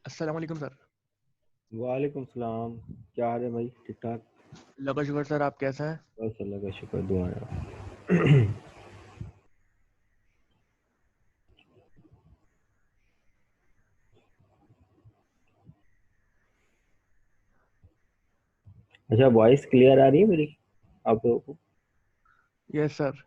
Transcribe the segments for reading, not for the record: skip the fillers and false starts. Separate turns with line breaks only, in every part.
अस्सलाम वालेकुम सर।
वालेकुम सलाम। क्या हाल है भाई? ठीक ठाक?
अल्लाह का शुक्र सर, आप कैसे हैं?
बस अल्लाह का शुक्र, दुआ है। अच्छा, वॉइस क्लियर आ रही है मेरी आप लोगों को?
Yes sir.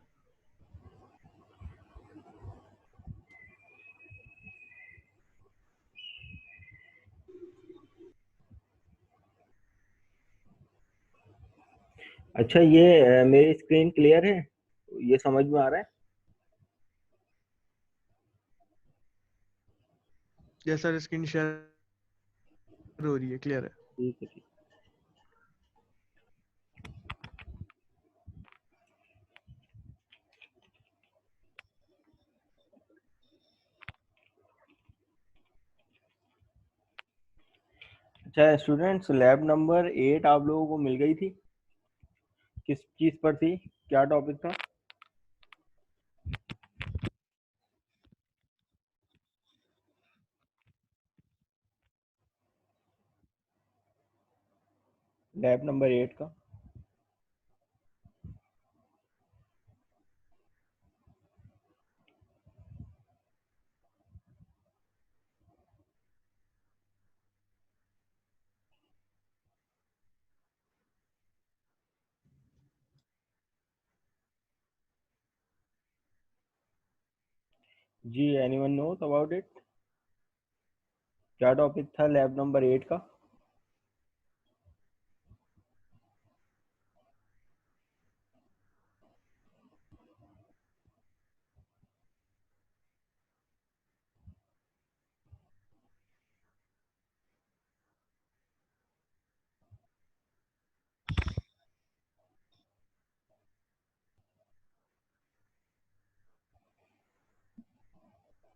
अच्छा, ये मेरी स्क्रीन क्लियर है? ये समझ में आ रहा है?
यस सर, स्क्रीन शेयर हो रही है, क्लियर है।
ठीक है, ठीक। अच्छा स्टूडेंट्स, लैब नंबर 8 आप लोगों को मिल गई थी। किस चीज पर थी? क्या टॉपिक था? लैब नंबर 8 का। जी, एनीवन नोस अबाउट इट? क्या टॉपिक था लैब नंबर 8 का?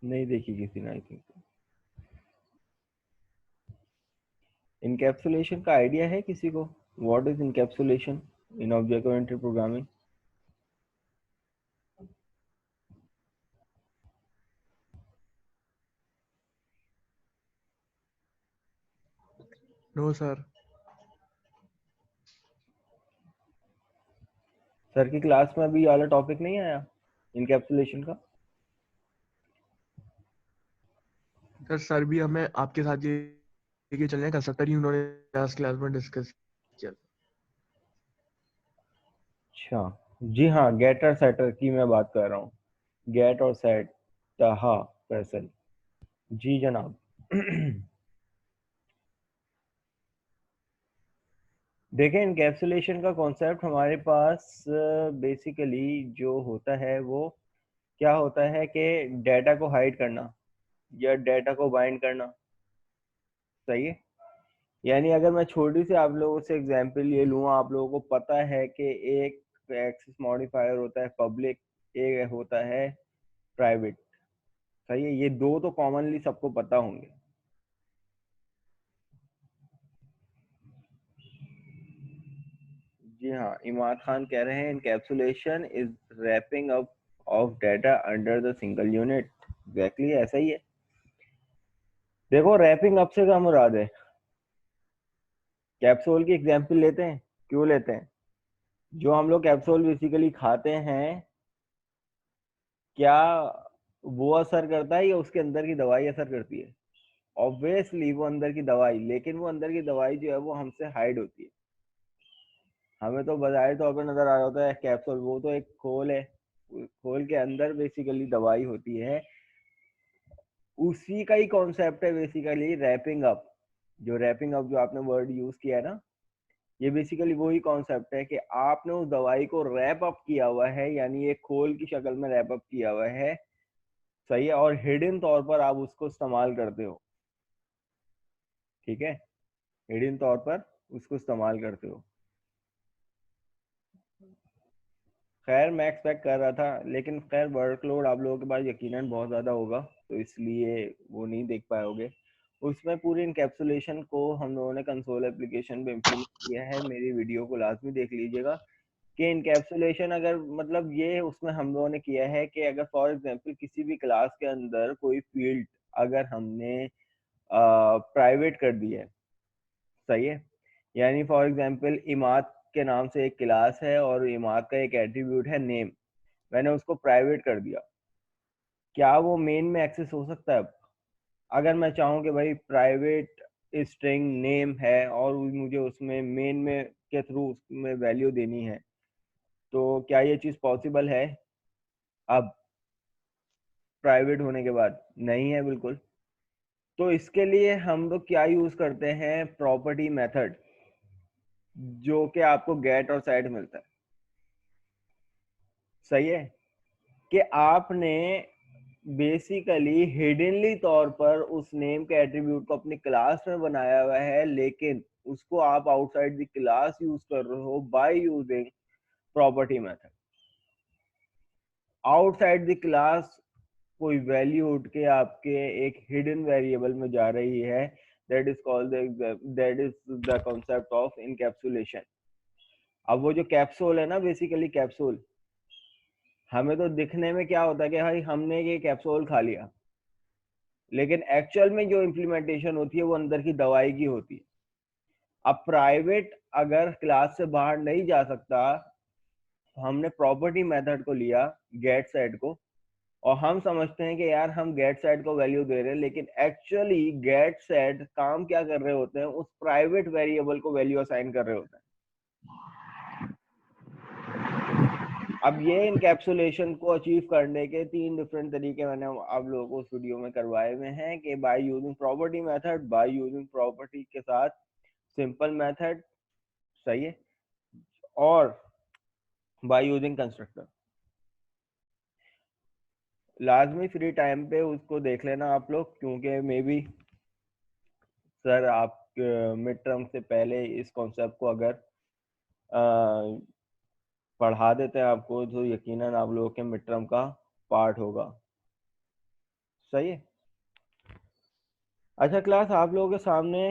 नहीं देखी किसी ने, आई थिंक। इनकैप्सुलेशन का आइडिया है किसी को? What is encapsulation in object oriented programming?
No sir.
Sir की क्लास में अभी वाला टॉपिक नहीं आया इनकैप्सुलेशन का?
सर भी हमें आपके साथ ये लेके चलने का सर ही उन्होंने लास्ट क्लास में डिस्कस किया।
अच्छा। जी हाँ, गेटर सेटर की मैं बात कर रहा हूँ। गेट और सेट। हाँ, फैसल। जी जनाब। देखें, इनकैप्सुलेशन का कॉन्सेप्ट हमारे पास बेसिकली जो होता है वो क्या होता है कि डेटा को हाइड करना या डेटा को बाइंड करना। सही है। यानी अगर मैं छोटी सी आप लोगों से एग्जांपल ये लूँ, आप लोगों को पता है कि एक एक्सेस मॉडिफायर होता है पब्लिक, एक होता है प्राइवेट। सही है, ये दो तो कॉमनली सबको पता होंगे। जी हाँ, इमाद खान कह रहे हैं encapsulation is wrapping up of data under the single unit. Exactly ऐसा ही है। देखो, रैपिंग अप से क्या मुराद है? कैप्सूल की एग्जांपल लेते हैं। क्यों लेते हैं? जो हम लोग कैप्सूल बेसिकली खाते हैं, क्या वो असर करता है या उसके अंदर की दवाई असर करती है? ऑब्वियसली वो अंदर की दवाई, लेकिन वो अंदर की दवाई जो है वो हमसे हाइड होती है। हमें तो बाहरी तौर पर नजर आ रहा होता है कैप्सूल, वो तो एक खोल है। खोल के अंदर बेसिकली दवाई होती है। उसी का ही कॉन्सेप्ट है बेसिकली रैपिंग अप। जो रैपिंग अप जो आपने वर्ड यूज किया है ना, ये बेसिकली वही कॉन्सेप्ट है कि आपने उस दवाई को रैप अप किया हुआ है, यानी एक खोल की शक्ल में रैप अप किया हुआ है। सही है, और हिडन तौर पर आप उसको इस्तेमाल करते हो। ठीक है, हिडन तौर पर उसको इस्तेमाल करते हो। खैर, मैं एक्सपेक्ट कर रहा था, लेकिन खैर वर्कलोड आप लोगों के पास यकीनन बहुत ज़्यादा होगा, तो इसलिए वो नहीं देख पाओगे। उसमें पूरी इनकैप्सुलेशन को हम लोगों ने कंसोल एप्लीकेशन पे इम्प्लीमेंट किया है। मेरी वीडियो को लाजमी देख लीजिएगा कि इनकैप्सुलेशन अगर मतलब ये उसमें हम लोगों ने किया है कि अगर फॉर एग्जांपल किसी भी क्लास के अंदर कोई फील्ड अगर हमने प्राइवेट कर दिया है। सही है, यानी फॉर एग्जांपल इमाद के नाम से एक क्लास है और इमाद का एक एट्रीब्यूट है नेम, मैंने उसको प्राइवेट कर दिया, क्या वो मेन में एक्सेस हो सकता है? अगर मैं चाहूँ कि भाई प्राइवेट स्ट्रिंग नेम है और मुझे उसमें मेन में के थ्रू उसमें वैल्यू देनी है, तो क्या ये चीज़ पॉसिबल है? अब प्राइवेट होने के बाद नहीं है बिल्कुल। तो इसके लिए हम लोग क्या यूज करते हैं? प्रॉपर्टी मेथड, जो कि आपको गेट और सेट मिलता है। सही है, कि आपने बेसिकली हिडनली तौर पर उस नेम के एट्रीब्यूट को अपनी क्लास में बनाया हुआ है, लेकिन उसको आप आउटसाइड द क्लास यूज कर रहे हो by using property method. Outside the class कोई वैल्यू उठ के आपके एक हिडन वेरिएबल में जा रही है, that is called that is the concept of encapsulation. अब वो जो कैप्सूल है ना, बेसिकली कैप्सूल, हमें तो दिखने में क्या होता है कि भाई हमने ये कैप्सूल खा लिया, लेकिन एक्चुअल में जो इम्प्लीमेंटेशन होती है वो अंदर की दवाई की होती है। अब प्राइवेट अगर क्लास से बाहर नहीं जा सकता, हमने प्रॉपर्टी मेथड को लिया, गेट सेट को, और हम समझते हैं कि यार हम गेट सेट को वैल्यू दे रहे हैं, लेकिन एक्चुअली गेट सेट काम क्या कर रहे होते हैं? उस प्राइवेट वेरिएबल को वैल्यू असाइन कर रहे होते हैं। अब ये इनकैप्सुलेशन को अचीव करने के 3 डिफरेंट तरीके मैंने आप लोगों को उस वीडियो में करवाए हुए हैं, कि by using property method, by using property के साथ सिंपल मेथड, सही है, और बाय यूजिंग कंस्ट्रक्टर। लाजमी फ्री टाइम पे उसको देख लेना आप लोग, क्योंकि मे बी सर आप मिड टर्म से पहले इस कॉन्सेप्ट को अगर पढ़ा देते हैं आपको, तो यकीनन आप लोगों के मिड टर्म का पार्ट होगा। सही है। अच्छा क्लास, आप लोगों के सामने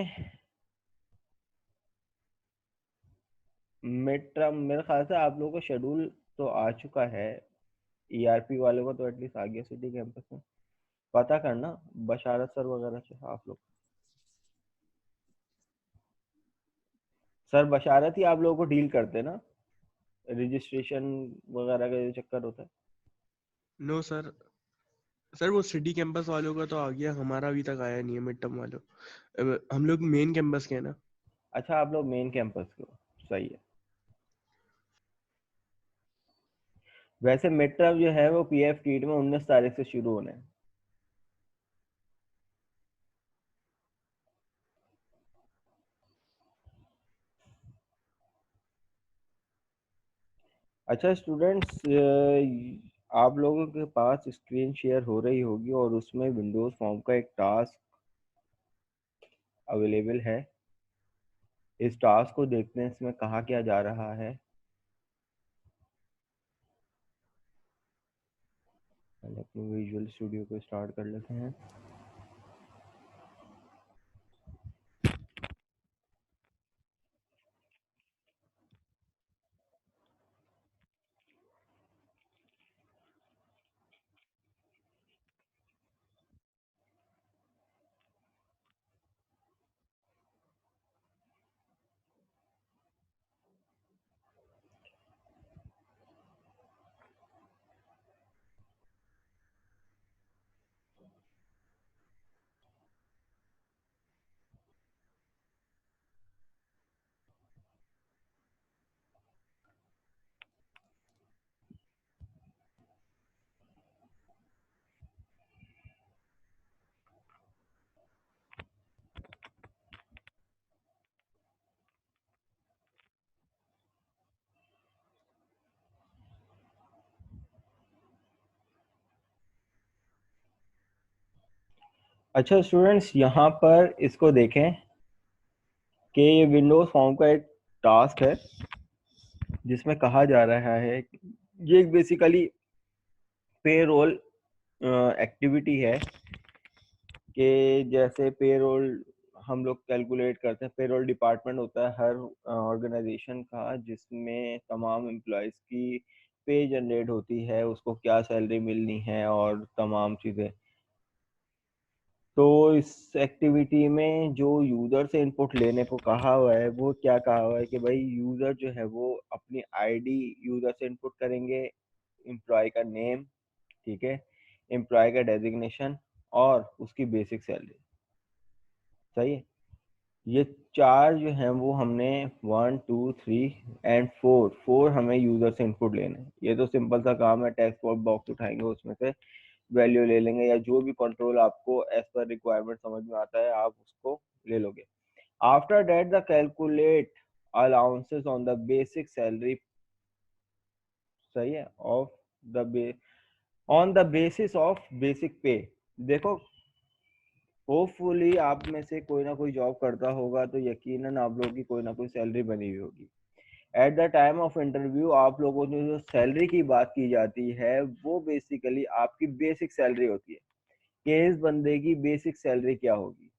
मिड टर्म मेरे ख्याल से आप लोगों को शेड्यूल तो आ चुका है, ईआरपी वालों को तो एटलीस्ट आ गया सिटी कैंपस में। पता करना बशारत सर वगैरह से आप लोग। सर बशारत ही आप लोगों को डील करते ना, रजिस्ट्रेशन वगैरह का जो चक्कर होता है।
नो सर, सर वो सिटी कैंपस वालों का तो आ गया, हमारा अभी तक आया नहीं है मिड टर्म वालों। हम लोग मेन कैंपस के हैं ना।
अच्छा आप लोग मेन कैंपस के हो, सही है। वैसे मिड टर्म जो है वो पीएफ कीट में 19 तारीख से शुरू होने हैं। अच्छा स्टूडेंट्स, आप लोगों के पास स्क्रीन शेयर हो रही होगी और उसमें विंडोज फॉर्म का एक टास्क अवेलेबल है। इस टास्क को देखते हैं इसमें कहा क्या जा रहा है। पहले अपने विजुअल स्टूडियो को स्टार्ट कर लेते हैं। अच्छा स्टूडेंट्स, यहाँ पर इसको देखें कि ये विंडोज फॉर्म का एक टास्क है, जिसमें कहा जा रहा है, ये बेसिकली पेरोल एक्टिविटी है, कि जैसे पेरोल हम लोग कैलकुलेट करते हैं। पेरोल डिपार्टमेंट होता है हर ऑर्गेनाइजेशन का, जिसमें तमाम एम्प्लॉयज़ की पे जनरेट होती है, उसको क्या सैलरी मिलनी है और तमाम चीज़ें। तो इस एक्टिविटी में जो यूजर से इनपुट लेने को कहा हुआ है वो क्या कहा हुआ है कि भाई यूजर जो है वो अपनी आईडी यूजर से इनपुट करेंगे, एम्प्लॉय का नेम, ठीक है, एम्प्लॉय का डेजिग्नेशन और उसकी बेसिक सैलरी। सही है। ये चार जो हैं वो हमने 1 2 3 एंड 4 हमें यूजर से इनपुट लेने हैं। ये तो सिंपल सा काम है, टेक्स्ट बॉक्स उठाएंगे, उसमें से वैल्यू ले लेंगे, या जो भी कंट्रोल आपको एज पर रिक्वायरमेंट समझ में आता है आप उसको ले लोगे। After that the calculate allowances on the basic salary, सही है, of the on the basis of basic पे। देखो, होपफुली आप में से कोई ना कोई जॉब करता होगा तो यकीनन आप लोगों की कोई ना कोई सैलरी बनी हुई होगी। At the time of interview आप लोगों ने जो सैलरी की बात की जाती है वो बेसिकली आपकी बेसिक सैलरी होती है कि इस बंदे की बेसिक सैलरी क्या होगी।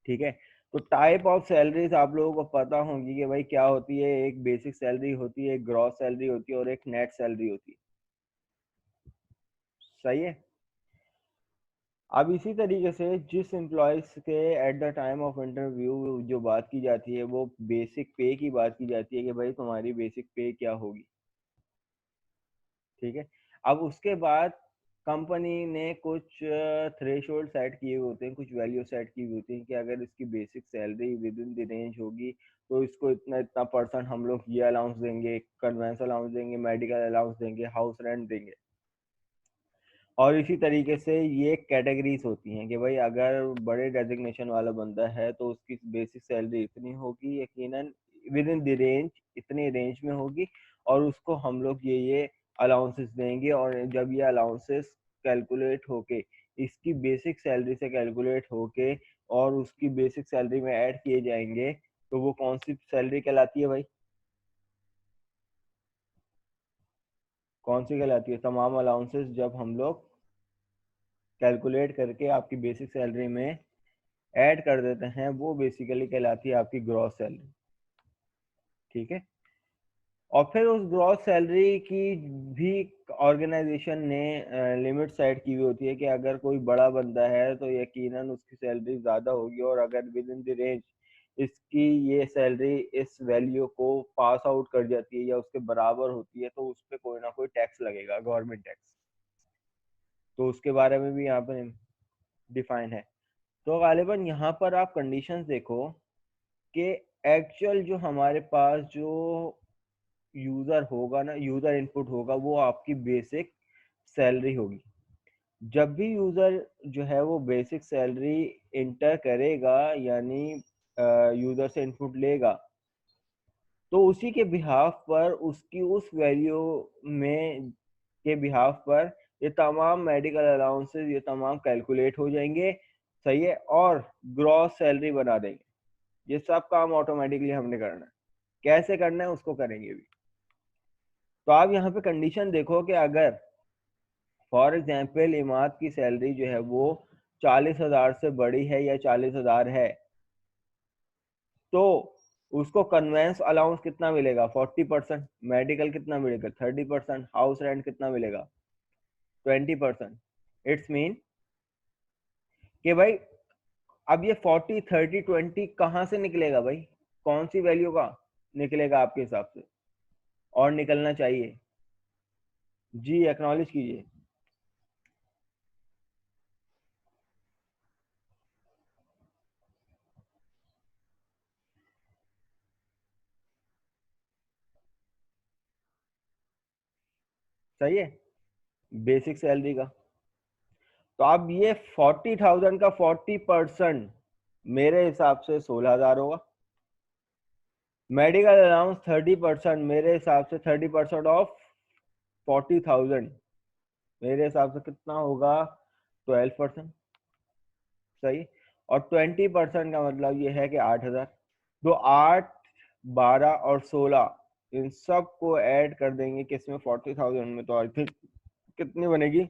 ठीक है, तो टाइप ऑफ सैलरीज आप लोगों को पता होंगी कि भाई क्या होती है। एक बेसिक सैलरी होती है, एक ग्रॉस सैलरी होती है और एक नेट सैलरी होती है। सही है। अब इसी तरीके से जिस एम्प्लॉयज के at the time of interview जो बात की जाती है वो बेसिक पे की बात की जाती है कि भाई तुम्हारी बेसिक पे क्या होगी। ठीक है, अब उसके बाद कंपनी ने कुछ थ्रेशोल्ड सेट किए हुए होते हैं, कुछ वैल्यू सेट की हुई होती है कि अगर इसकी basic salary with in the range होगी तो इसको इतना इतना परसेंट हम लोग ये अलाउंस देंगे, कन्वेंस अलाउंस देंगे, मेडिकल अलाउंस देंगे, हाउस रेंट देंगे। और इसी तरीके से ये कैटेगरीज होती हैं कि भाई अगर बड़े डेजिग्नेशन वाला बंदा है तो उसकी बेसिक सैलरी इतनी होगी, यकीनन विद इन द रेंज, इतनी रेंज में होगी, और उसको हम लोग ये अलाउंसेस देंगे। और जब ये अलाउंसेस कैलकुलेट होके इसकी बेसिक सैलरी से कैलकुलेट होके और उसकी बेसिक सैलरी में ऐड किए जाएंगे तो वो कौन सी सैलरी कहलाती है भाई? कौन सी कहलाती है? तमाम अलाउंसेस जब हम लोग कैलकुलेट करके आपकी बेसिक सैलरी में ऐड कर देते हैं वो बेसिकली कहलाती है आपकी ग्रॉस सैलरी। ठीक है, और फिर उस ग्रॉस सैलरी की भी ऑर्गेनाइजेशन ने लिमिट सेट की हुई होती है कि अगर कोई बड़ा बंदा है तो यकीनन उसकी सैलरी ज़्यादा होगी, और अगर विद इन द रेंज इसकी ये सैलरी इस वैल्यू को पास आउट कर जाती है या उसके बराबर होती है तो उस पर कोई ना कोई टैक्स लगेगा, गवर्नमेंट टैक्स। तो उसके बारे में भी यहाँ पर डिफाइन है। तो गालिबन यहाँ पर आप कंडीशंस देखो कि एक्चुअल जो हमारे पास जो यूजर होगा ना, यूजर इनपुट होगा वो आपकी बेसिक सैलरी होगी। जब भी यूजर जो है वो बेसिक सैलरी इंटर करेगा, यानी यूजर से इनपुट लेगा, तो उसी के बिहाफ पर उसकी उस वैल्यू में के बिहाफ पर ये तमाम मेडिकल अलाउंसेस ये तमाम कैलकुलेट हो जाएंगे। सही है, और ग्रॉस सैलरी बना देंगे। ये सब काम ऑटोमेटिकली हमने करना है। कैसे करना है उसको करेंगे भी। तो आप यहाँ पे कंडीशन देखो कि अगर फॉर एग्जाम्पल इमाद की सैलरी जो है वो 40,000 से बड़ी है या 40,000 है तो उसको कन्वेंस अलाउंस कितना मिलेगा? 40%। मेडिकल कितना मिलेगा? 30%। हाउस रेंट कितना मिलेगा? 20%। इट्स मीन कि भाई अब ये 40 30 20 कहाँ से निकलेगा भाई? कौन सी वैल्यू का निकलेगा आपके हिसाब से और निकलना चाहिए? जी एक्नॉलेज कीजिए। सही है, बेसिक सैलरी का। तो अब ये 40,000 का 40% मेरे हिसाब से 16,000 होगा। मेडिकल अलाउंस 30% मेरे हिसाब से 30% ऑफ 40,000 मेरे हिसाब से कितना होगा? 12%। सही। और 20% का मतलब ये है कि 8,000। तो 8 12 और 16 इन सब को ऐड कर देंगे किसमें? 40,000 में। तो आई थिंक कितनी बनेगी?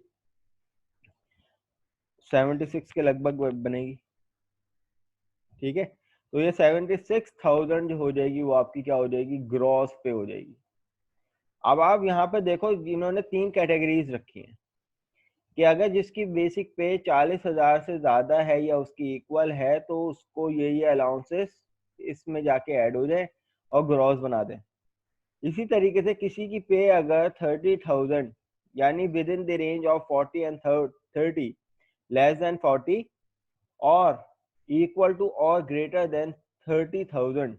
76 के लगभग बनेगी। ठीक है, तो ये 76,000 जो हो जाएगी वो आपकी क्या हो जाएगी? ग्रॉस पे हो जाएगी। अब आप यहाँ पे देखो इन्होंने 3 कैटेगरीज रखी हैं। कि अगर जिसकी बेसिक पे 40,000 से ज़्यादा है या उसकी इक्वल है तो उसको ये अलाउंसेस इसमें जाके ऐड हो जाए और ग्रॉस बना दें। इसी तरीके से किसी की पे अगर 30,000 यानी with in the range of 40 and 30, less than 40 और इक्वल टू और ग्रेटर देन 30,000,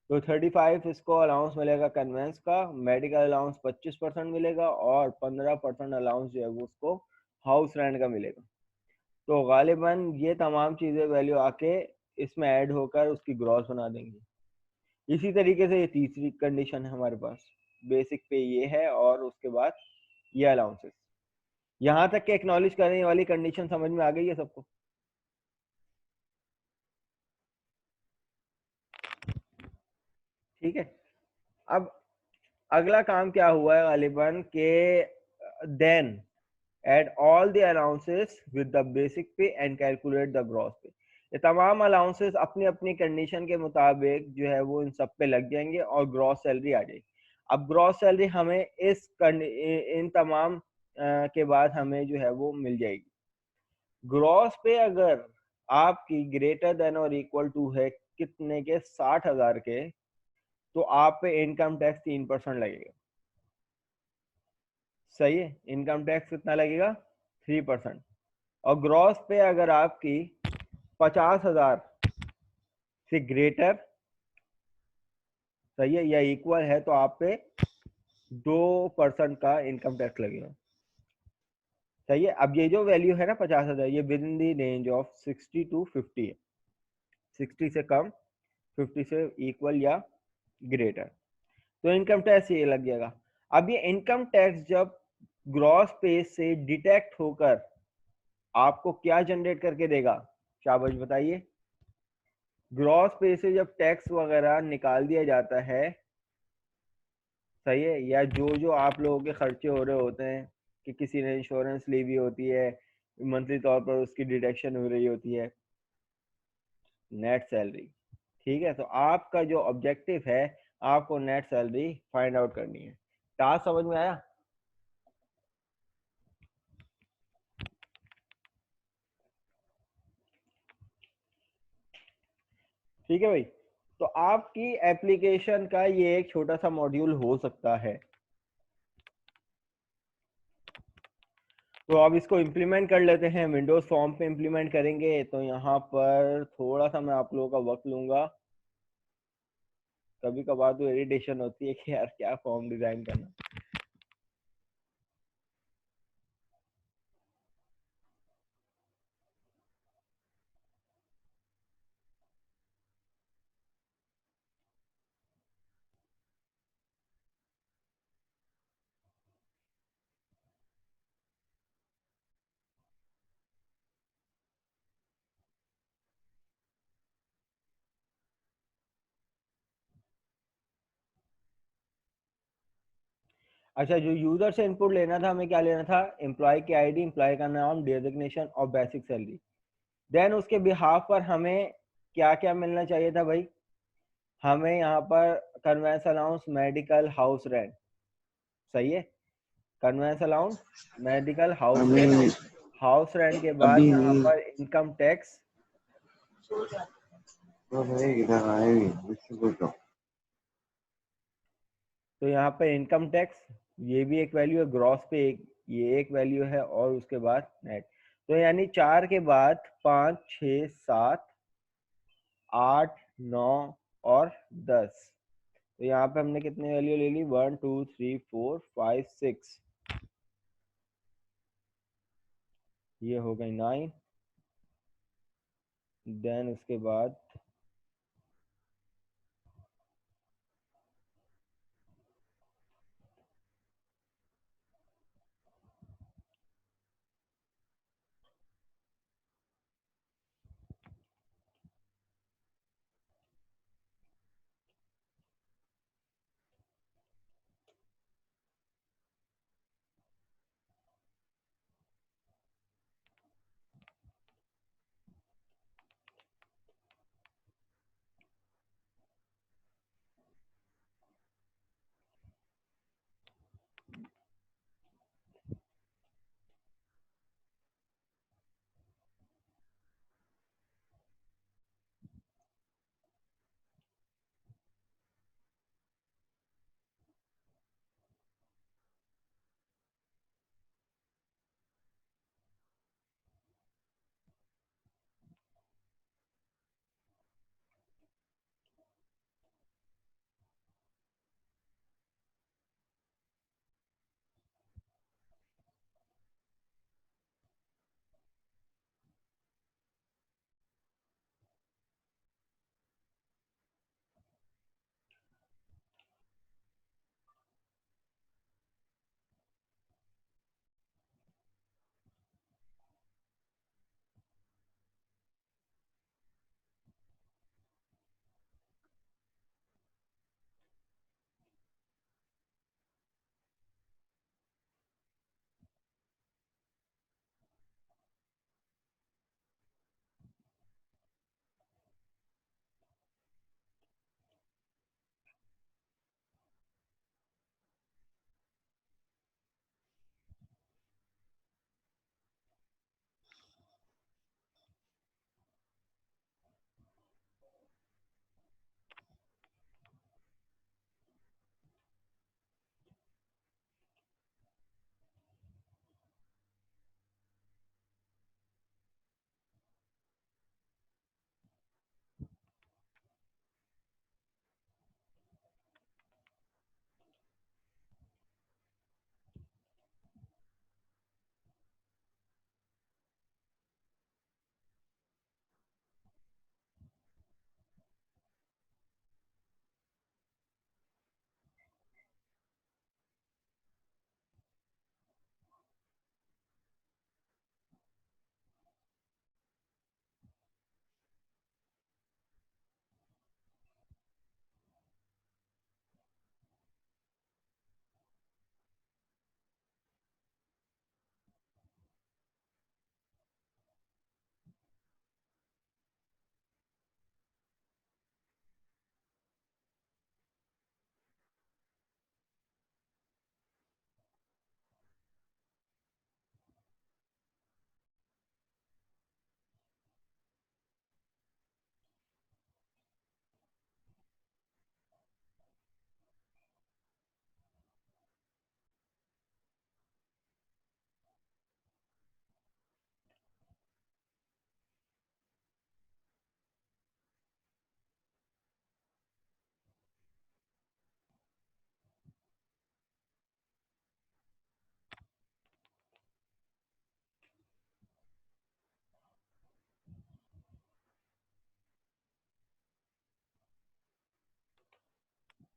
तो 35 इसको अलाउंस मिलेगा कन्वेंस का, मेडिकल अलाउंस 25% मिलेगा और 15% अलाउंस जो है वो उसको हाउस रेंट का मिलेगा। तो गालिबन ये तमाम चीज़ें वैल्यू आके इसमें ऐड होकर उसकी ग्रॉस बना देंगी। इसी तरीके से ये तीसरी कंडीशन है हमारे पास, बेसिक पे ये है और उसके बाद ये अलाउंसेस। यहाँ तक के एक्नॉलेज करने वाली कंडीशन समझ में आ गई है सबको? ठीक है। अब अगला काम क्या हुआ है गालिबन के then add all the allowances with the basic pay and calculate the gross pay। ये तमाम अलाउंसेस अपनी अपनी कंडीशन के मुताबिक जो है वो इन सब पे लग जाएंगे और ग्रॉस सैलरी आ जाएगी। अब ग्रॉस सैलरी हमें इन तमाम के बाद हमें जो है वो मिल जाएगी। ग्रॉस पे अगर आपकी ग्रेटर देन और इक्वल टू है कितने के, 60,000 के, तो आप पे इनकम टैक्स 3% लगेगा। सही है, इनकम टैक्स कितना लगेगा? 3%। और ग्रॉस पे अगर आपकी 50,000 से ग्रेटर, सही है, या इक्वल है तो आप पे 2% का इनकम टैक्स लगेगा। सही है। अब ये जो वैल्यू है ना 50,000, ये with in the range of 60 to 50 है, 60 से कम, 50 से इक्वल या ग्रेटर, तो इनकम टैक्स ये लग जाएगा। अब ये इनकम टैक्स जब ग्रॉस पे से डिटेक्ट होकर आपको क्या जनरेट करके देगा, शाबाश बताइए। ग्रॉस पे से जब टैक्स वगैरह निकाल दिया जाता है, सही है, या जो जो आप लोगों के खर्चे हो रहे होते हैं कि किसी ने इंश्योरेंस ली हुई होती है, मंथली तौर पर उसकी डिडक्शन हो रही होती है, नेट सैलरी। ठीक है, तो आपका जो ऑब्जेक्टिव है, आपको नेट सैलरी फाइंड आउट करनी है। टास्क समझ में आया? ठीक है भाई, तो आपकी एप्लीकेशन का ये एक छोटा सा मॉड्यूल हो सकता है। तो अब इसको इम्प्लीमेंट कर लेते हैं, विंडोज फॉर्म पे इम्प्लीमेंट करेंगे। तो यहाँ पर थोड़ा सा मैं आप लोगों का वक्त लूंगा। कभी कभार तो इरिटेशन होती है कि यार क्या फॉर्म डिजाइन करना। अच्छा, जो यूजर से इनपुट लेना था, हमें क्या लेना था? एम्प्लॉय की आईडी, एम्प्लॉय का नाम, डेजिग्नेशन और बेसिक सैलरी। देन उसके बिहाफ पर हमें क्या क्या मिलना चाहिए था भाई? हमें यहाँ पर convince allowance, medical, house rent. सही है, कन्वेंस अलाउंस, मेडिकल, हाउस
अभी
रेंट। हाउस रेंट के बाद
अभी
यहाँ
नहीं।
पर इनकम टैक्स।
तो भाई इधर आएगी मुझसे पूछो।
तो यहाँ पर इनकम टैक्स, ये भी एक वैल्यू है, ग्रॉस पे एक, ये एक वैल्यू है, और उसके बाद नेट। तो यानी 4 के बाद 5, 6, 7, 8, 9 और 10। तो यहाँ पे हमने कितनी वैल्यू ले ली? 1, 2, 3, 4, 5, 6, ये हो गई 9। देन उसके बाद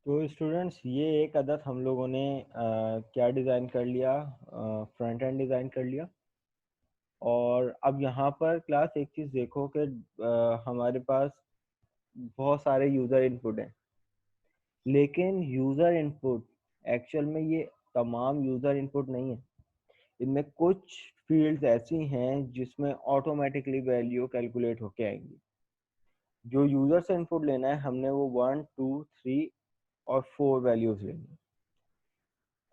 तो स्टूडेंट्स ये एक अदद हम लोगों ने क्या डिज़ाइन कर लिया, फ्रंट एंड डिज़ाइन कर लिया। और अब यहाँ पर क्लास एक चीज़ देखो कि हमारे पास बहुत सारे यूज़र इनपुट हैं, लेकिन यूज़र इनपुट एक्चुअल में ये तमाम यूज़र इनपुट नहीं है। इनमें कुछ फील्ड्स ऐसी हैं जिसमें ऑटोमेटिकली वैल्यू कैलकुलेट होके आएंगी। जो यूज़र से इनपुट लेना है हमने वो 1, 2, 3 और 4 वैल्यूज़ लेनी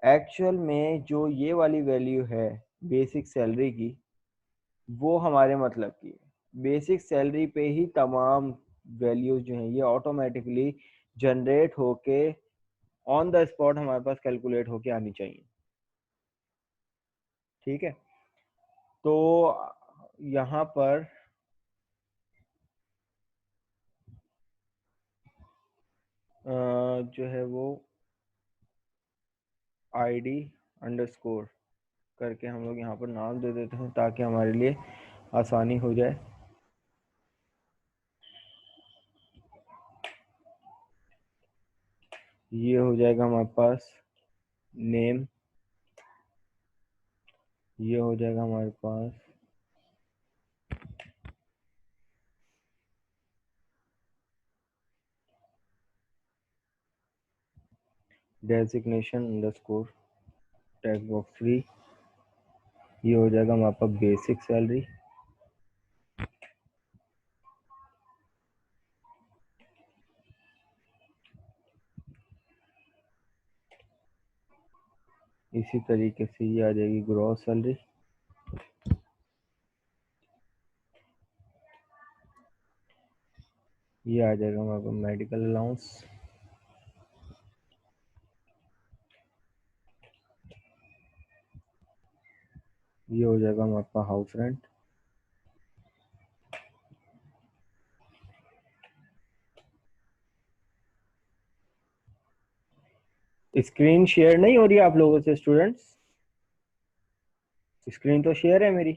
है। एक्चुअल में जो ये वाली वैल्यू है बेसिक सैलरी की, वो हमारे मतलब की है। बेसिक सैलरी पे ही तमाम वैल्यूज जो हैं ये ऑटोमेटिकली जनरेट होके ऑन द स्पॉट हमारे पास कैलकुलेट होके आनी चाहिए। ठीक है, तो यहाँ पर जो है वो ID अंडरस्कोर करके हम लोग यहाँ पर नाम दे देते हैं ताकि हमारे लिए आसानी हो जाए। ये हो जाएगा हमारे पास नेम, ये हो जाएगा हमारे पास designation underscore text box free, ये हो जाएगा हमारे पास बेसिक सैलरी। इसी तरीके से ये आ जाएगी ग्रॉस सैलरी। ये आ जाएगा हमारे पास मेडिकल अलाउंस। ये हो जाएगा हमारे पास हाउस रेंट। स्क्रीन शेयर नहीं हो रही आप लोगों से स्टूडेंट्स? स्क्रीन तो शेयर है मेरी।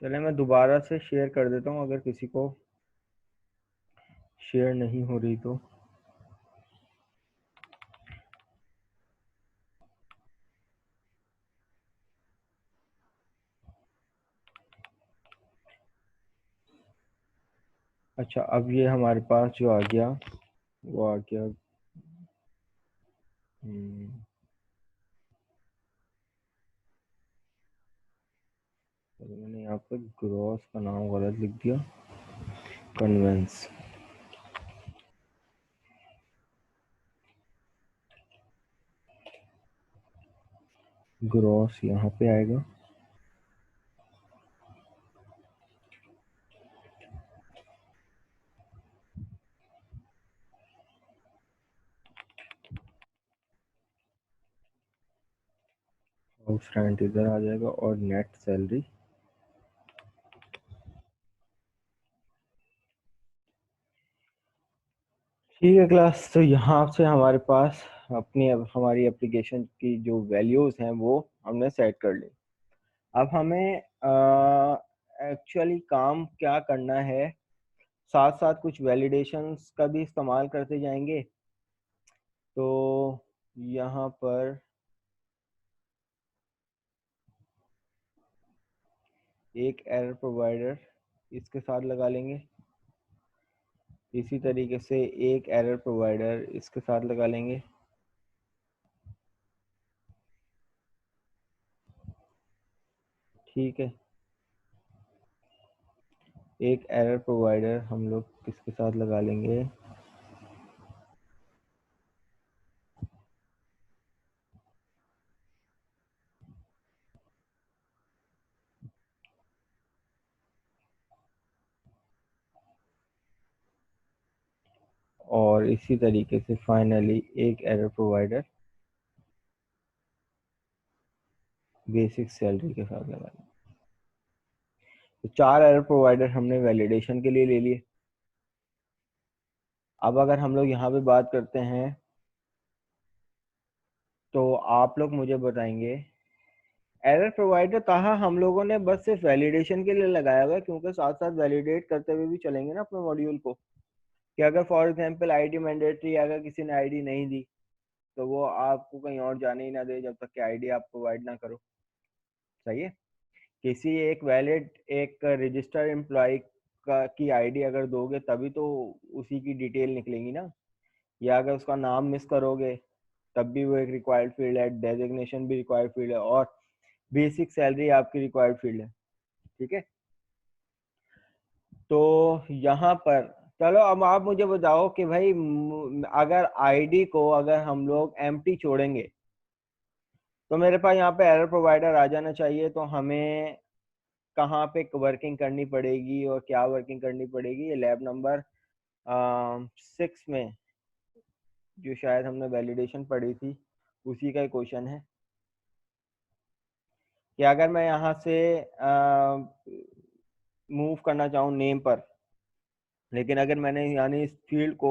चले मैं दोबारा से शेयर कर देता हूँ अगर किसी को शेयर नहीं हो रही तो। अच्छा, अब ये हमारे पास जो आ गया वो आ गया। मैंने यहाँ पर ग्रॉस का नाम गलत लिख दिया, कन्वेंस। ग्रॉस यहाँ पे आएगा। हाउस रेंट इधर आ जाएगा और नेट सैलरी। ठीक है क्लास, तो यहाँ से हमारे पास हमारी एप्लीकेशन की जो वैल्यूज हैं वो हमने सेट कर ली। अब हमें एक्चुअली काम क्या करना है, साथ साथ कुछ वैलिडेशंस का भी इस्तेमाल करते जाएंगे। तो यहाँ पर एक एरर प्रोवाइडर इसके साथ लगा लेंगे, इसी तरीके से एक एरर प्रोवाइडर इसके साथ लगा लेंगे। ठीक है, एक एरर प्रोवाइडर हम लोग किसके साथ लगा लेंगे, और इसी तरीके से फाइनली एक एरर प्रोवाइडर बेसिक सैलरी के साथ लगा लेंगे। तो 4 एरर प्रोवाइडर हमने वैलिडेशन के लिए ले लिए। अब अगर हम लोग यहाँ पे बात करते हैं तो आप लोग मुझे बताएंगे एरर प्रोवाइडर कहाँ हम लोगों ने बस सिर्फ वैलिडेशन के लिए लगाया हुआ है, क्योंकि साथ साथ वैलिडेट करते हुए भी चलेंगे ना अपने मॉड्यूल को, कि अगर फॉर एग्जांपल आईडी मैंडेटरी, अगर किसी ने आईडी नहीं दी तो वो आपको कहीं और जाने ही ना दे जब तक कि आईडी आप प्रोवाइड ना करो। सही है। किसी एक वैलिड एक रजिस्टर्ड एम्प्लॉय का की आईडी अगर दोगे तभी तो उसी की डिटेल निकलेंगी ना, या अगर उसका नाम मिस करोगे तब भी वो एक रिक्वायर्ड फील्ड है, डेजिग्नेशन भी रिक्वायर्ड फील्ड है, और बेसिक सैलरी आपकी रिक्वायर्ड फील्ड है। ठीक है। तो यहाँ पर चलो अब आप मुझे बताओ कि भाई अगर आईडी को अगर हम लोग एम्प्टी छोड़ेंगे तो मेरे पास यहाँ पे एरर प्रोवाइडर आ जाना चाहिए। तो हमें कहाँ पे वर्किंग करनी पड़ेगी और क्या वर्किंग करनी पड़ेगी, ये लैब नंबर 6 में जो शायद हमने वैलिडेशन पढ़ी थी उसी का ही क्वेश्चन है कि अगर मैं यहाँ से मूव करना चाहूँ नेम पर, लेकिन अगर मैंने यानी इस फील्ड को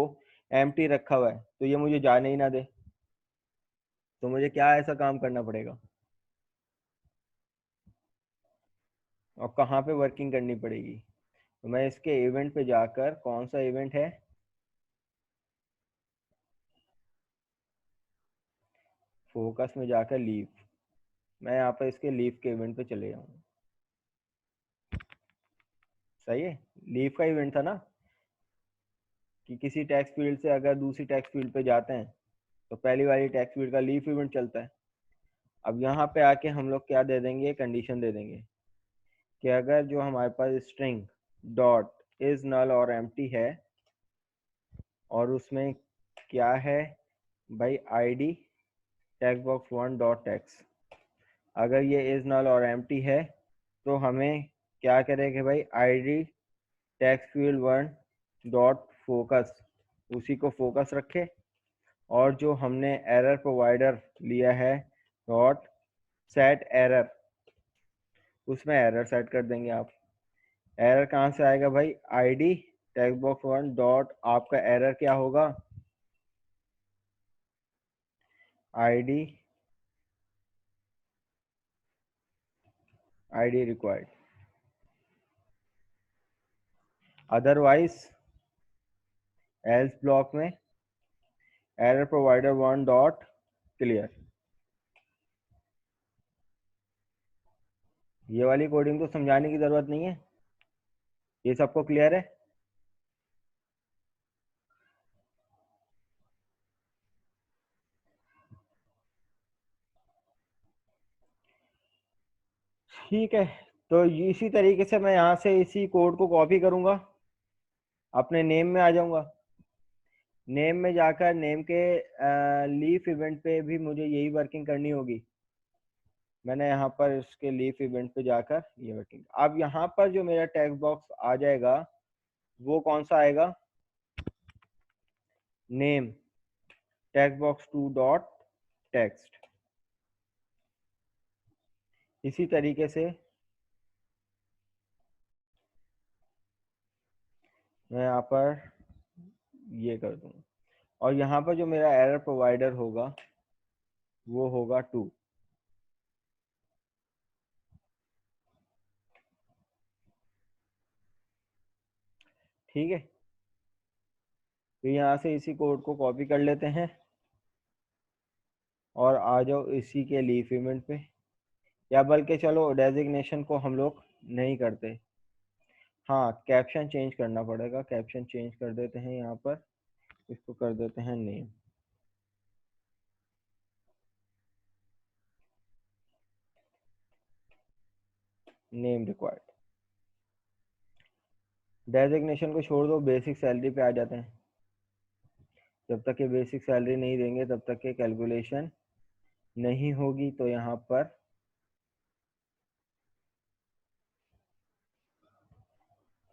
एम्प्टी रखा हुआ है तो ये मुझे जाने ही ना दे, तो मुझे क्या ऐसा काम करना पड़ेगा और कहाँ पे वर्किंग करनी पड़ेगी। तो मैं इसके इवेंट पे जाकर, कौन सा इवेंट है, फोकस में जाकर लीव, मैं यहाँ पर इसके लीव के इवेंट पे चले जाऊँ। सही है। लीव का इवेंट था ना कि किसी टैक्स फील्ड से अगर दूसरी टैक्स फील्ड पे जाते हैं तो पहली वाली टैक्स फील्ड का लीव इवेंट चलता है। अब यहाँ पे आके हम लोग क्या दे देंगे, कंडीशन दे देंगे कि अगर जो हमारे पास स्ट्रिंग डॉट इज नल और एम्प्टी है और उसमें क्या है भाई ID text box 1 dot text, अगर ये इज नल और एम्प्टी है तो हमें क्या करेंगे भाई ID text field 1 dot focus, उसी को फोकस रखे, और जो हमने एरर प्रोवाइडर लिया है डॉट सेट एरर, उसमें एरर सेट कर देंगे आप। एरर कहाँ से आएगा भाई, आईडी टेक्स्ट बॉक्स 1 डॉट आपका एरर क्या होगा, ID ID required, otherwise else block में एरर प्रोवाइडर 1 डॉट क्लियर। ये वाली कोडिंग तो समझाने की जरूरत नहीं है, ये सबको क्लियर है। ठीक है। तो इसी तरीके से मैं यहाँ से इसी कोड को कॉपी करूंगा, अपने नेम में आ जाऊंगा। नेम में जाकर नेम के लीफ इवेंट पे भी मुझे यही वर्किंग करनी होगी। मैंने यहाँ पर इसके लीफ इवेंट पे जाकर ये वर्किंग, अब यहाँ पर जो मेरा टेक्स्ट बॉक्स आ जाएगा वो कौन सा आएगा, name text box 2 dot text. इसी तरीके से मैं यहाँ पर ये कर दूँ, और यहाँ पर जो मेरा एरर प्रोवाइडर होगा वो होगा 2। ठीक है। तो यहाँ से इसी कोड को कॉपी कर लेते हैं और आ जाओ इसी के लीफ इवेंट पे, या बल्कि चलो डेजिग्नेशन को हम लोग नहीं करते, हाँ कैप्शन चेंज करना पड़ेगा, कैप्शन चेंज कर देते हैं, यहाँ पर इसको कर देते हैं नेम। नेम रिक्वायर्ड, डेजिग्नेशन को छोड़ दो, बेसिक सैलरी पे आ जाते हैं। जब तक ये बेसिक सैलरी नहीं देंगे तब तक ये कैलकुलेशन नहीं होगी, तो यहाँ पर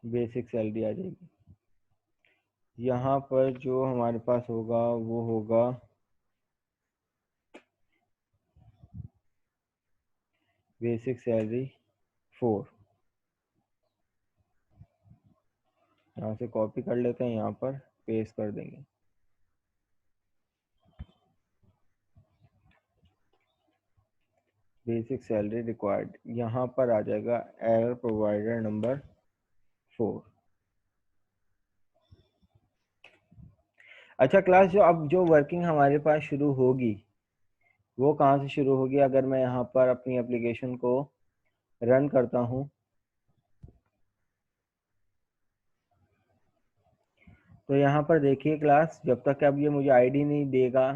बेसिक सैलरी आ जाएगी। यहाँ पर जो हमारे पास होगा वो होगा बेसिक सैलरी 4। यहाँ से कॉपी कर लेते हैं, यहाँ पर पेस्ट कर देंगे। बेसिक सैलरी रिक्वायर्ड, यहाँ पर आ जाएगा एरर प्रोवाइडर नंबर 4। अच्छा क्लास, जो अब जो वर्किंग हमारे पास शुरू होगी वो कहाँ से शुरू होगी? अगर मैं यहाँ पर अपनी एप्लीकेशन को रन करता हूँ तो यहाँ पर देखिए क्लास, जब तक अब ये मुझे आईडी नहीं देगा,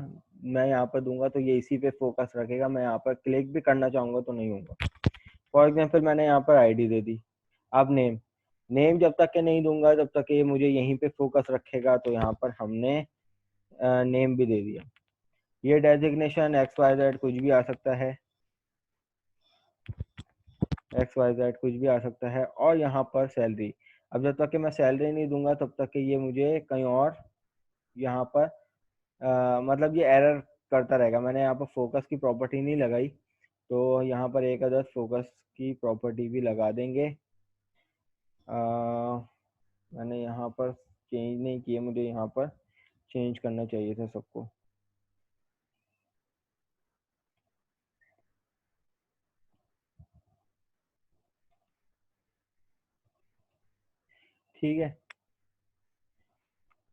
मैं यहाँ पर दूंगा तो ये इसी पे फोकस रखेगा। मैं यहाँ पर क्लिक भी करना चाहूँगा तो नहीं होगा। फॉर एग्जाम्पल मैंने यहाँ पर आईडी दे दी। अब नेम जब तक के नहीं दूंगा तब तक ये मुझे यहीं पे फोकस रखेगा। तो यहाँ पर हमने नेम भी दे दिया। ये डेजिग्नेशन XYZ कुछ भी आ सकता है, XYZ कुछ भी आ सकता है। और यहाँ पर सैलरी, अब जब तक कि मैं सैलरी नहीं दूंगा तब तक कि ये मुझे कहीं और यहाँ पर मतलब ये एरर करता रहेगा। मैंने यहाँ पर फोकस की प्रॉपर्टी नहीं लगाई, तो यहाँ पर एक अदर फोकस की प्रॉपर्टी भी लगा देंगे। मैंने यहाँ पर चेंज नहीं किए, मुझे यहाँ पर चेंज करना चाहिए था सबको। ठीक है,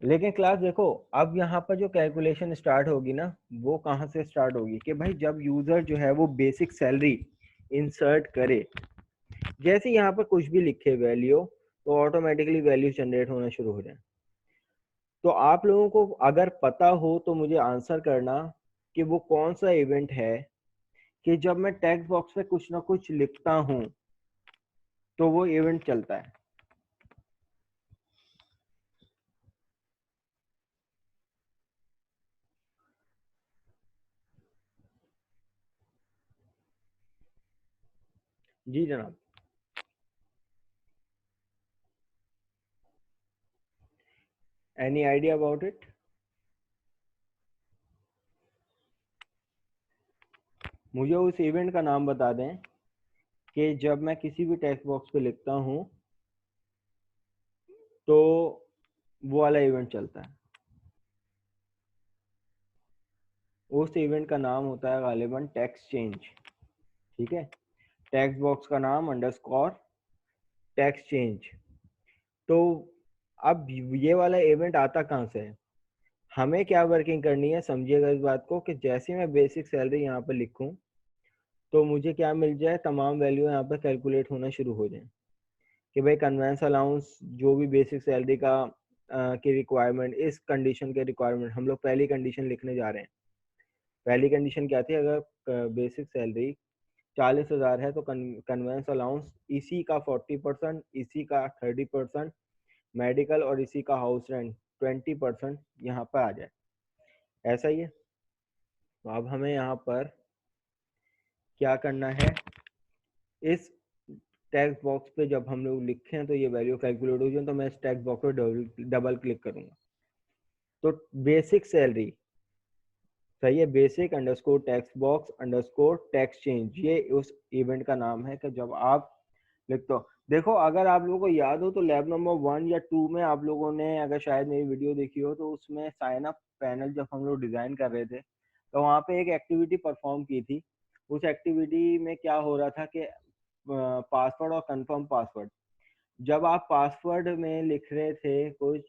लेकिन क्लास देखो, अब यहाँ पर जो कैलकुलेशन स्टार्ट होगी ना, वो कहाँ से स्टार्ट होगी कि भाई जब यूजर जो है वो बेसिक सैलरी इंसर्ट करे, जैसे यहाँ पर कुछ भी लिखे वैल्यू, तो ऑटोमेटिकली वैल्यू जनरेट होना शुरू हो जाए। तो आप लोगों को अगर पता हो तो मुझे आंसर करना कि वो कौन सा इवेंट है कि जब मैं टेक्स्ट बॉक्स पे कुछ ना कुछ लिखता हूं तो वो इवेंट चलता है। जी जनाब। Any idea about it? मुझे उस इवेंट का नाम बता दें कि जब मैं किसी भी टेक्स्ट बॉक्स पे लिखता हूं तो वो वाला इवेंट चलता है। उस इवेंट का नाम होता है गालिबन टेक्स्ट चेंज। ठीक है, टेक्स्ट बॉक्स का नाम अंडरस्कोर टेक्स्ट चेंज। तो अब ये वाला इवेंट आता कहाँ से है? हमें क्या वर्किंग करनी है, समझिएगा इस बात को, कि जैसे मैं बेसिक सैलरी यहाँ पर लिखूं तो मुझे क्या मिल जाए, तमाम वैल्यू यहाँ पर कैलकुलेट होना शुरू हो जाए कि भाई कन्वेंस अलाउंस जो भी बेसिक सैलरी का की रिक्वायरमेंट, इस कंडीशन के रिक्वायरमेंट, हम लोग पहली कंडीशन लिखने जा रहे हैं। पहली कंडीशन क्या थी? अगर बेसिक सैलरी 40,000 है तो कन्वेंस अलाउंस इसी का 40%, इसी का 30%, मेडिकल और इसी का हाउस रेंट 20% यहाँ पर आ जाए। ऐसा ही है। तो अब हमें यहाँ पर क्या करना है, इस टेक्स्ट बॉक्स पे जब हम लोग लिखें तो ये वैल्यू कैलकुलेट हो जाए, तो मैं इस टेक्स्ट बॉक्स पे डबल क्लिक करूंगा तो बेसिक सैलरी, सही है, basic underscore text box underscore text change, ये उस इवेंट का नाम है कि जब आप लिखते हो। देखो अगर आप लोगों को याद हो तो लैब नंबर 1 या 2 में आप लोगों ने अगर शायद मेरी वीडियो देखी हो तो उसमें साइन अप पैनल जब हम लोग डिजाइन कर रहे थे तो वहाँ पे एक एक्टिविटी परफॉर्म की थी। उस एक्टिविटी में क्या हो रहा था कि पासवर्ड और कंफर्म पासवर्ड, जब आप पासवर्ड में लिख रहे थे कुछ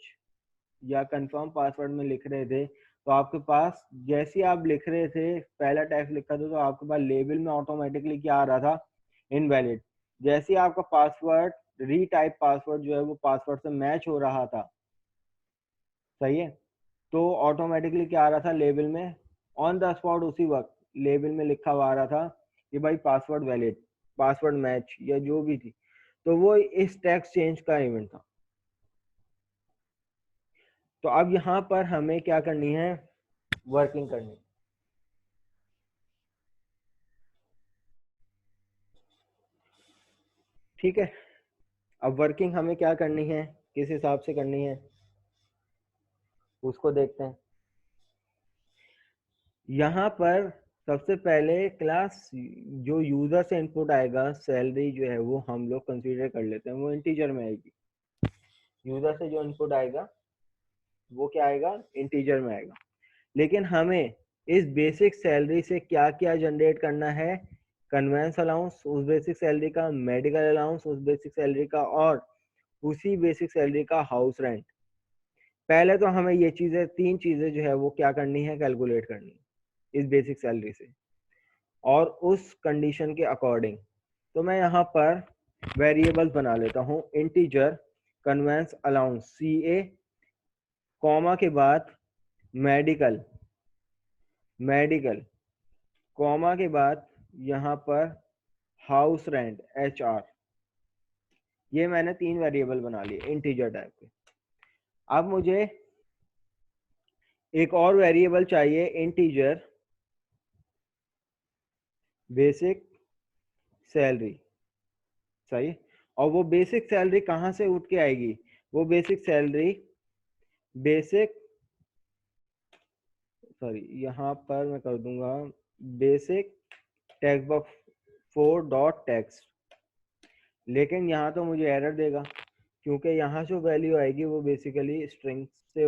या कंफर्म पासवर्ड में लिख रहे थे तो आपके पास, जैसे आप लिख रहे थे पहला टेक्स्ट लिखा था तो आपके पास लेबल में ऑटोमेटिकली क्या आ रहा था, इनवैलिड। जैसे ही आपका पासवर्ड रीटाइप पासवर्ड जो है वो पासवर्ड से मैच हो रहा था, सही है, तो ऑटोमेटिकली क्या आ रहा था लेबल में, ऑन द स्पॉट उसी वक्त लेबल में लिखा हुआ आ रहा था कि भाई पासवर्ड वैलिड, पासवर्ड मैच या जो भी थी। तो वो इस टेक्स्ट चेंज का इवेंट था। तो अब यहाँ पर हमें क्या करनी है, वर्किंग करनी। ठीक है, अब वर्किंग हमें क्या करनी है, किस हिसाब से करनी है उसको देखते हैं। यहाँ पर सबसे पहले क्लास जो यूजर से इनपुट आएगा, सैलरी जो है वो हम लोग कंसीडर कर लेते हैं, वो इंटीजर में आएगी। यूजर से जो इनपुट आएगा वो क्या आएगा, इंटीजर में आएगा। लेकिन हमें इस बेसिक सैलरी से क्या क्या जनरेट करना है, कन्वेंस अलाउंस उस बेसिक सैलरी का, मेडिकल अलाउंस उस बेसिक सैलरी का, और उसी बेसिक सैलरी का हाउस रेंट। पहले तो हमें ये चीजें, 3 चीजें जो है वो क्या करनी है, कैलकुलेट करनी है इस बेसिक सैलरी से और उस कंडीशन के अकॉर्डिंग। तो मैं यहाँ पर वेरिएबल्स बना लेता हूँ, integer convince allowance CA, comma के बाद मेडिकल, कॉमा के बाद यहाँ पर हाउस रेंट HR। ये मैंने 3 वेरिएबल बना लिए इंटीजर टाइप के। अब मुझे एक और वेरिएबल चाहिए, इंटीजर बेसिक सैलरी, सही। और वो बेसिक सैलरी कहाँ से उठ के आएगी, वो बेसिक सैलरी यहाँ पर मैं कर दूंगा basic text box 4 dot text, लेकिन यहाँ तो मुझे एरर देगा क्योंकि यहाँ जो वैल्यू आएगी वो बेसिकली स्ट्रिंग से